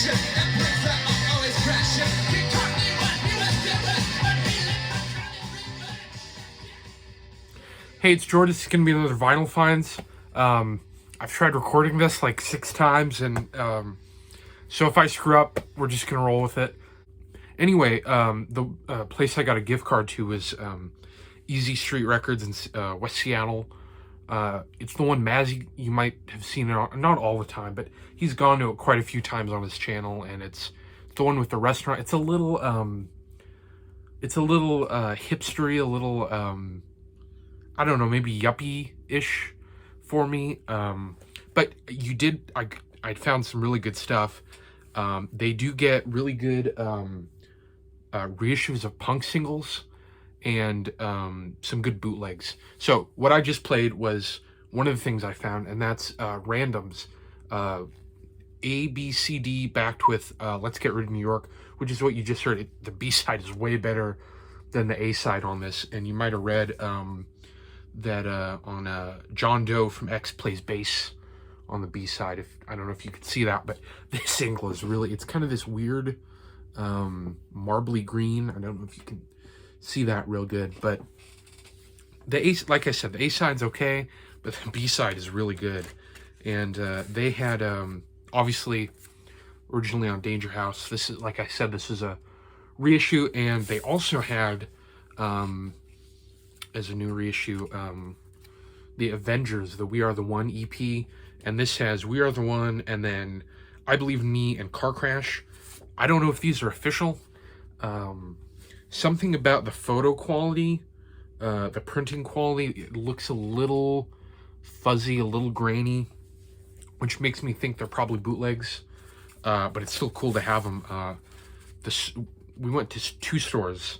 Hey, it's Jordan. This is going to be another Vinyl Finds. I've tried recording this like 6 times, and so if I screw up, we're just going to roll with it. Anyway, the place I got a gift card to was Easy Street Records in West Seattle. It's the one Mazzy, you might have seen it, not all the time, but he's gone to it quite a few times on his channel, and it's the one with the restaurant. It's a little hipstery, a little I don't know, maybe yuppie-ish for me. But I found some really good stuff. They do get really good reissues of punk singles and some good bootlegs. So what I just played was one of the things I found, and that's Random's A, B, C, D backed with Let's Get Rid of New York, which is what you just heard. The B-side is way better than the A-side on this, and you might have read that on John Doe from X plays bass on the B-side. I don't know if you could see that, but this single is really, it's kind of this weird marbly green. I don't know if you can see that real good, but the A, like I said, the A-side's okay, but the B-side is really good. And they had obviously originally on Danger House. This is, like I said, this is a reissue, and they also had as a new reissue the Avengers, the We Are the One EP, and this has We Are the One, and then I Believe in Me and Car Crash. I don't know if these are official. Something about the photo quality, the printing quality, it looks a little fuzzy, a little grainy, which makes me think they're probably bootlegs, but it's still cool to have them. We went to 2 stores,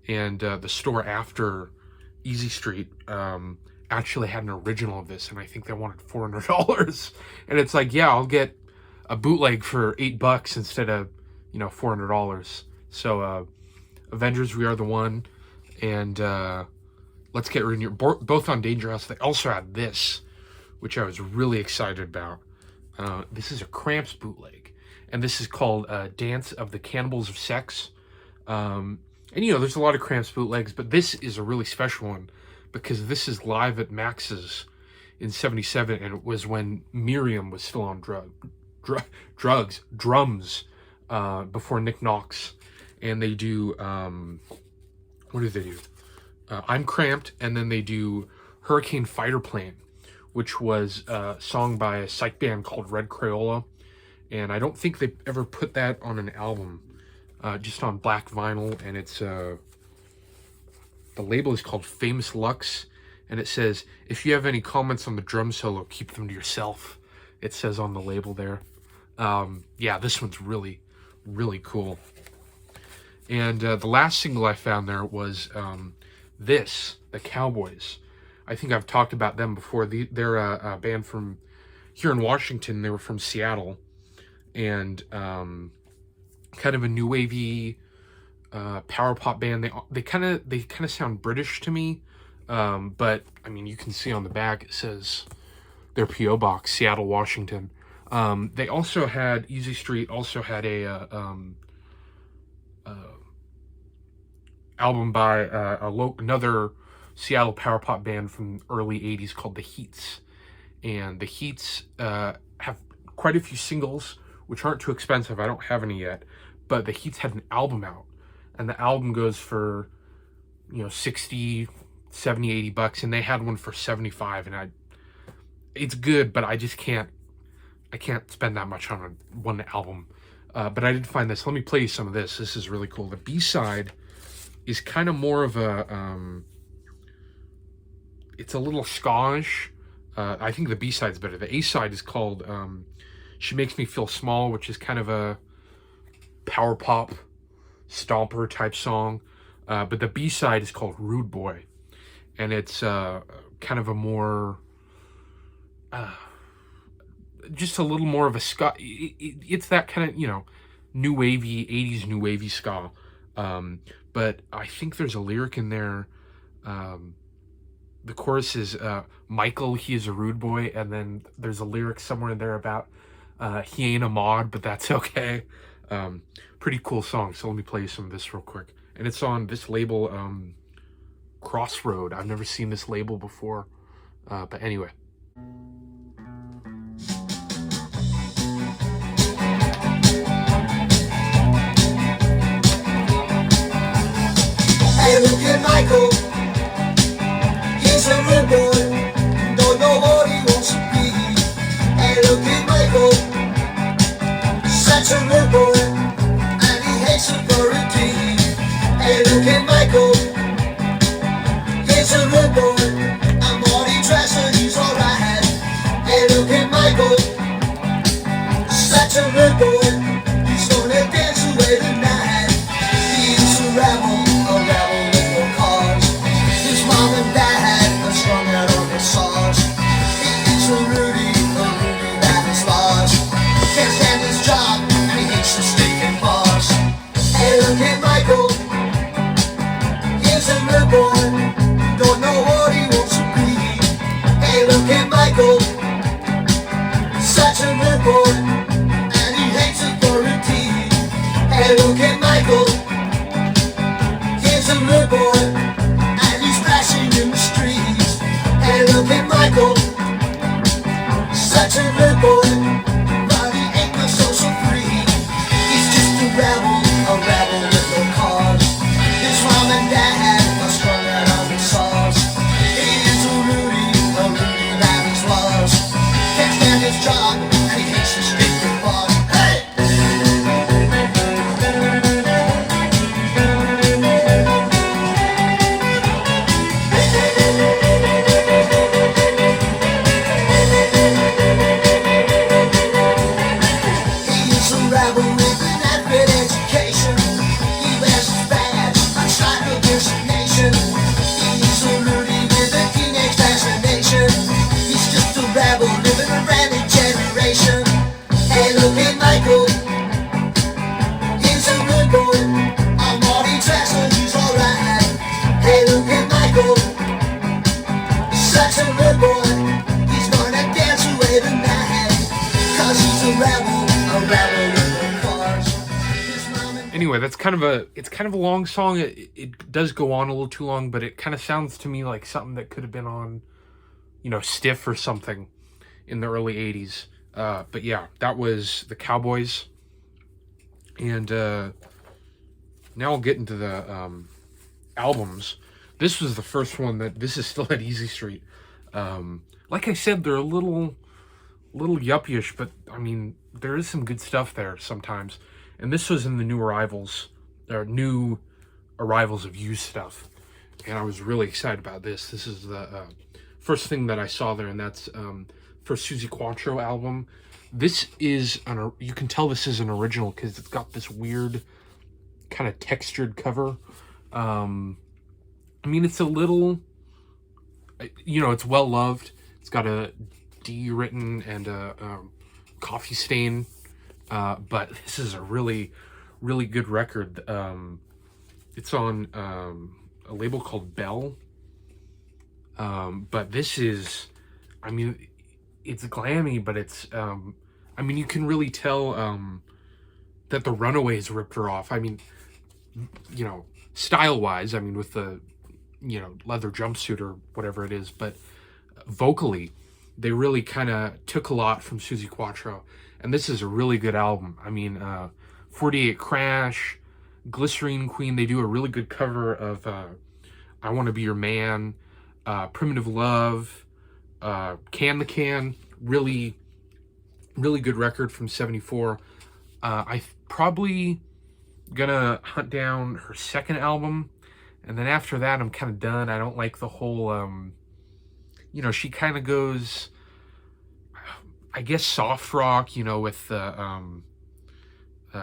and the store after Easy Street actually had an original of this, and I think they wanted $400. And it's like, yeah, I'll get a bootleg for $8 instead of, $400. So Avengers, We Are the One, and Let's Get Rid of New York, both on Danger House. They also had this, which I was really excited about. This is a Cramps bootleg, and this is called Dance of the Cannibals of Sex. And there's a lot of Cramps bootlegs, but this is a really special one because this is live at Max's in '77, and it was when Miriam was still on drums, before Nick Knox. And they do, what do they do? I'm Cramped, and then they do Hurricane Fighter Plane, which was a song by a psych band called Red Crayola. And I don't think they ever put that on an album. Just on black vinyl, and it's the label is called Famous Lux, and it says, if you have any comments on the drum solo, keep them to yourself. It says on the label there. Yeah, this one's really, really cool. And the last single I found there was the Cowboys. I think I've talked about them before. They're a band from here in Washington. They were from Seattle, and kind of a new wavy power pop band. They kind of sound British to me, but I mean, you can see on the back it says their PO box, Seattle, Washington. They also had Easy Street also had a album by another Seattle power pop band from early '80s called the Heats, and the Heats have quite a few singles which aren't too expensive. I don't have any yet, but the Heats had an album out, and the album goes for 60, 70, $80, and they had one for 75, and it's good, but I can't spend that much on one album. But I did find this. Let me play you some of this. This is really cool. The B-side is kind of more of a it's a little ska-ish. I think the B-side's better. The A-side is called She Makes Me Feel Small, which is kind of a power pop stomper type song. But the B-side is called Rude Boy, and it's kind of a more just a little more of a ska. It's that kind of new wavy 80s new wavy ska. But I think there's a lyric in there. The chorus is Michael, he is a rude boy, and then there's a lyric somewhere in there about He ain't a mod, but that's okay. Pretty cool song. So let me play you some of this real quick. And it's on this label, Crossroad. I've never seen this label before. But anyway. Hey, look at Michael. He's a rude boy. Don't know what he wants to be. Hey, look at Michael. Such a rude boy. And he hates authority. Hey, look at Michael. He's a rude boy. I'm on he dresses, he's alright. Hey, look at Michael. Such a rude boy. He's gonna dance away the night. He's a rebel. Don't know what he wants to be. Hey, look at Michael. Such a rude boy. And he hates authority. Hey, look at Michael. He's a rude boy. And he's flashing in the streets. Hey, look at Michael. Such a rude boy. But he ain't no social freak. He's just a rebel with no cause. His mom and dad job, and he hates the stupid boss. Hey! He's a rebel with an adequate education. He wears his badge, unshackled against the nation. He's a Rudy with a teenage fascination. He's just a rebel living around it. Hey, look at Michael. He's a good boy. I'm on he dresses, he's alright. Hey, look at Michael. Such a good boy. He's gonna dance away the night. 'Cause he's a rebel with the cars. Anyway, that's kind of a long song. It does go on a little too long, but it kind of sounds to me like something that could have been on, Stiff or something in the early 80s. But yeah, that was the Cowboys. And now I'll get into the albums. This was the first one this is still at Easy Street. Like I said, they're a little yuppie-ish, but I mean, there is some good stuff there sometimes. And this was in the new arrivals of used stuff. And I was really excited about this. This is the first thing that I saw there, and that's for Susie Quatro album. This is you can tell this is an original because it's got this weird kind of textured cover. I mean, it's a little, it's well loved. It's got a D written and a coffee stain, but this is a really, really good record. It's on a label called Bell, but this is, I mean, it's glammy, but it's, you can really tell that the Runaways ripped her off. I mean, style-wise, with the, leather jumpsuit or whatever it is, but vocally, they really kind of took a lot from Susie Quatro, and this is a really good album. 48 Crash, Glycerine Queen, they do a really good cover of I Want to Be Your Man, Primitive Love, Can the Can, really, really good record from 74. I probably gonna hunt down her second album, and then after that I'm kind of done. I don't like the whole she kind of goes, I guess, soft rock, with the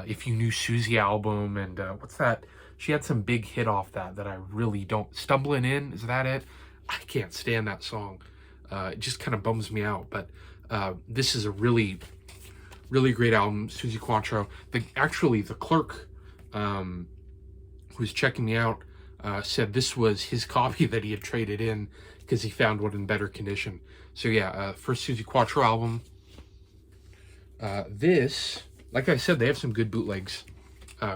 If You Knew Susie album, and what's that? She had some big hit off that I really don't. Stumbling In, is that it? I can't stand that song. It just kind of bums me out, but this is a really, really great album, Susie Quatro. The clerk who's checking me out said this was his copy that he had traded in because he found one in better condition. So yeah, first Susie Quatro album. This, like I said, they have some good bootlegs.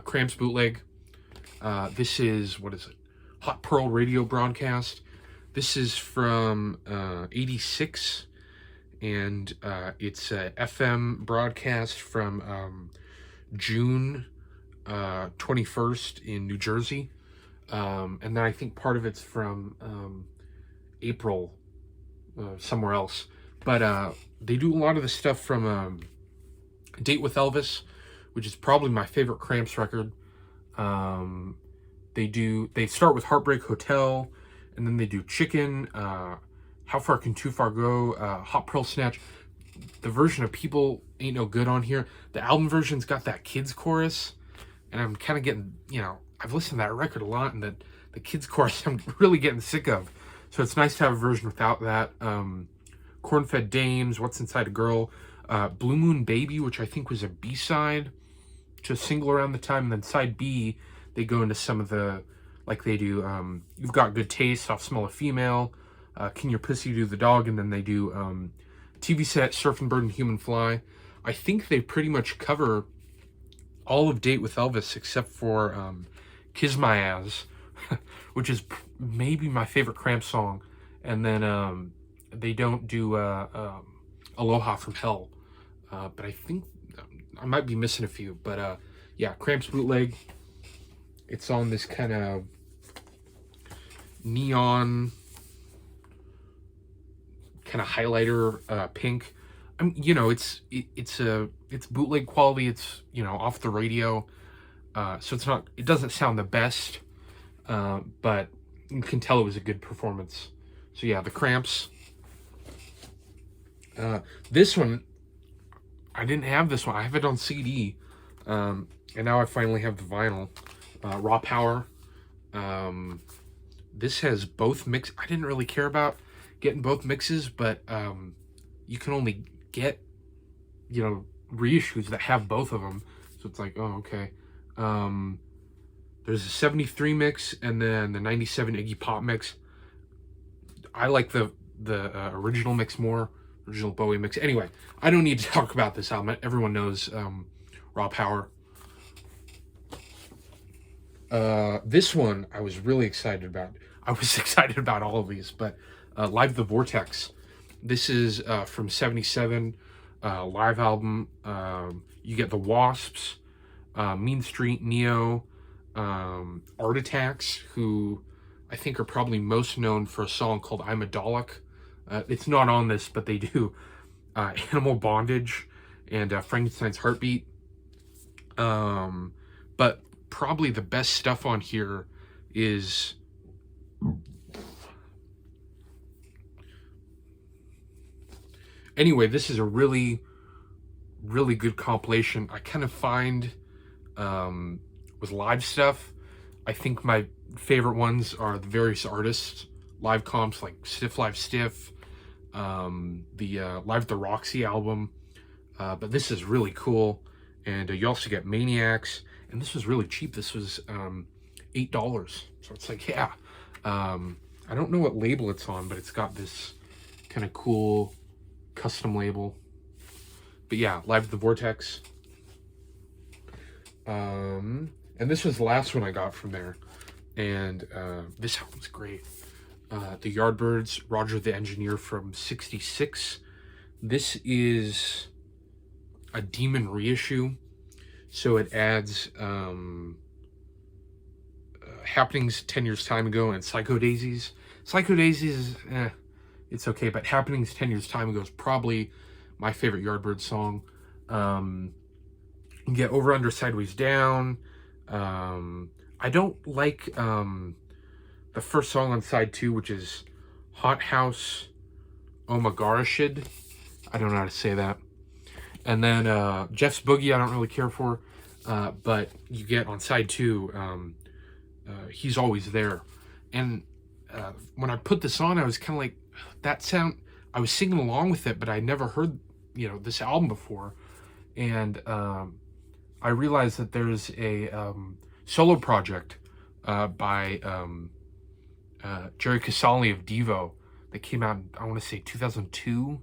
Cramps bootleg. This is, what is it? Hot Pearl radio broadcast. This is from 86, and it's a FM broadcast from June 21st in New Jersey. And then I think part of it's from April somewhere else. But they do a lot of the stuff from Date with Elvis, which is probably my favorite Cramps record. They start with Heartbreak Hotel, and then they do Chicken, How Far Can Too Far Go, Hot Pearl Snatch. The version of People Ain't No Good on here. The album version's got that kids chorus, and I'm kind of getting, I've listened to that record a lot, and the kids chorus I'm really getting sick of. So it's nice to have a version without that. Corn-Fed Dames, What's Inside a Girl, Blue Moon Baby, which I think was a B-side to a single around the time, and then side B, they go into some of the, like they do, You've Got Good Taste, Soft Smell of Female, Can Your Pussy Do the Dog, and then they do TV Set, Surfing Bird, and Human Fly. I think they pretty much cover all of Date with Elvis except for Kiss My Ass, which is maybe my favorite Cramps song. And then they don't do Aloha from Hell. But I think I might be missing a few. But yeah, Cramps bootleg. It's on this kind of neon, kind of highlighter pink. It's bootleg quality. It's off the radio, so it doesn't sound the best, but you can tell it was a good performance. So yeah, the Cramps. This one, I didn't have this one. I have it on CD, and now I finally have the vinyl. Raw Power. This has both mix. I didn't really care about getting both mixes, but you can only get reissues that have both of them, so it's like, oh, okay. There's a 73 mix and then the 97 Iggy Pop mix. I like the original mix more, original Bowie mix. Anyway, I don't need to talk about this album. Everyone knows Raw Power. This one I was really excited about. I was excited about all of these, but Live the Vortex. This is from 77, live album. You get the Wasps, Mean Street, Neo, Art Attacks, who I think are probably most known for a song called I'm a Dalek. It's not on this, but they do Animal Bondage and Frankenstein's Heartbeat. But probably the best stuff on here is anyway, this is a really, really good compilation. I kind of find with live stuff, I think my favorite ones are the various artists live comps like Stiff Live Stiff, the Live the Roxy album, but this is really cool. And you also get Maniacs, and this was really cheap. This was $8, so it's like, yeah. I don't know what label it's on, but it's got this kind of cool custom label. But yeah, Live the Vortex. And this was the last one I got from there, and this album's great. The Yardbirds, Roger the Engineer from '66. This is a Demon reissue, so it adds Happenings 10 Years Time Ago and Psycho Daisies. Psycho Daisies, it's okay, but Happenings 10 Years Time Ago is probably my favorite Yardbirds song. You get Over, Under, Sideways, Down. I don't like the first song on side 2, which is Hot House Omagarashid. I don't know how to say that. And then Jeff's Boogie I don't really care for, but you get on side 2 He's Always There. And when I put this on, I was kind of like, that sound, I was singing along with it, but I never heard this album before. And I realized that there's a solo project by Jerry Casale of Devo that came out in, I want to say 2002,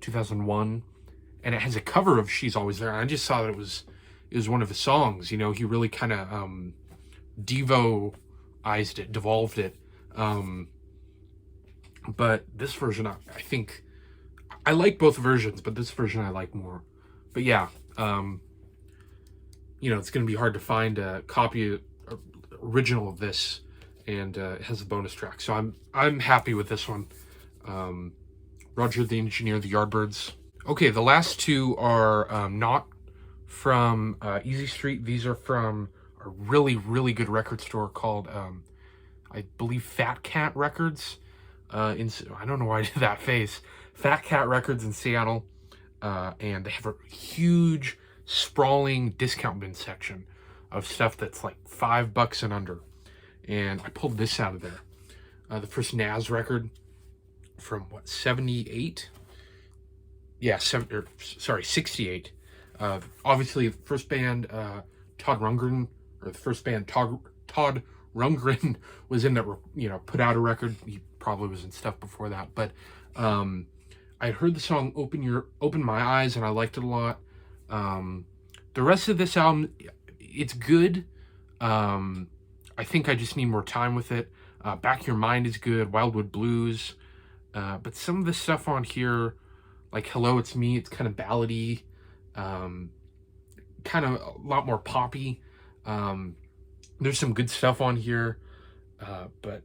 2001. and it has a cover of She's Always There. And I just saw that it was one of his songs. You know, he really kind of devolved it. But this version, I think I like both versions, but this version I like more. But yeah, you know, it's going to be hard to find a copy original of this, and it has a bonus track. So I'm happy with this one. Roger the Engineer, the Yardbirds. Okay, the last two are not from Easy Street. These are from a really, really good record store called, I believe, Fat Cat Records. I don't know why I did that face. Fat Cat Records in Seattle. And they have a huge, sprawling discount bin section of stuff that's like $5 and under. And I pulled this out of there. The first Nas record from, what, 78? Yeah, 68. Obviously, the first band, Todd Rundgren was in that, you know, put out a record. He probably was in stuff before that. But I heard the song Open My Eyes, and I liked it a lot. The rest of this album, it's good. I think I just need more time with it. Back Your Mind is good. Wildwood Blues. But some of the stuff on here, like Hello, It's Me, it's kind of ballady. Kind of a lot more poppy. There's some good stuff on here. But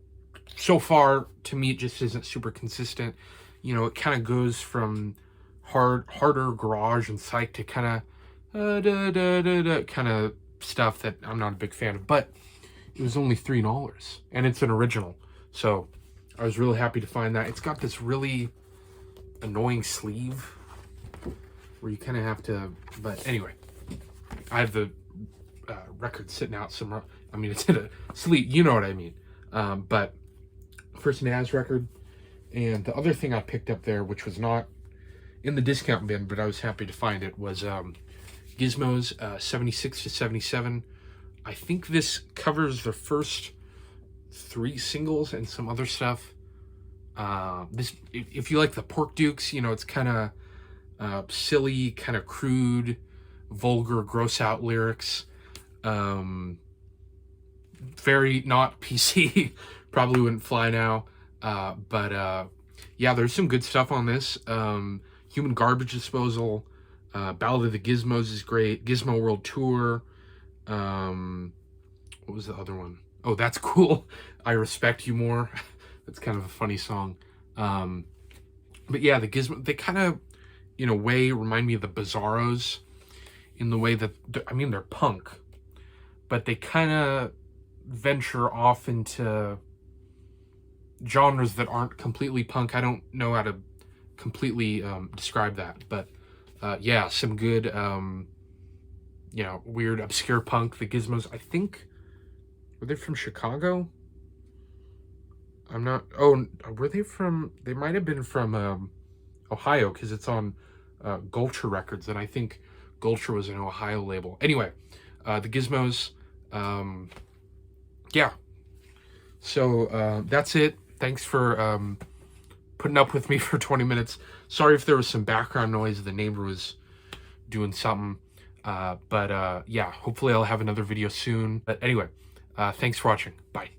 so far, to me, it just isn't super consistent. You know, it kind of goes from harder garage and psych to kind of kind of stuff that I'm not a big fan of. But it was only $3, and it's an original, so I was really happy to find that. It's got this really annoying sleeve where you kind of have to. But anyway, I have the record sitting out somewhere. I mean, it's in a sleeve. You know what I mean. But first Nas record. And the other thing I picked up there, which was not in the discount bin, but I was happy to find it, was Gizmo's 76 to 77. I think this covers the first 3 singles and some other stuff. This, if you like the Pork Dukes, you know, it's kind of silly, kind of crude, vulgar, gross out lyrics. Very not PC. Probably wouldn't fly now. But yeah, there's some good stuff on this. Human Garbage Disposal, Ballad of the Gizmos is great. Gizmo World Tour. What was the other one? Oh, That's Cool. I Respect You More. That's kind of a funny song. But yeah, the Gizmo, they kind of, in a way, remind me of the Bizarros in the way that, I mean, they're punk, but they kind of venture off into genres that aren't completely punk. I don't know how to completely describe that, but yeah, some good, you know, weird, obscure punk. The Gizmos, I think, were they from Chicago? I'm not, oh, were they from, they might have been from Ohio, because it's on Gulcher Records, and I think Gulcher was an Ohio label. Anyway, the Gizmos, yeah. So that's it. Thanks for putting up with me for 20 minutes. Sorry if there was some background noise. The neighbor was doing something. But yeah, hopefully I'll have another video soon. But anyway, thanks for watching. Bye.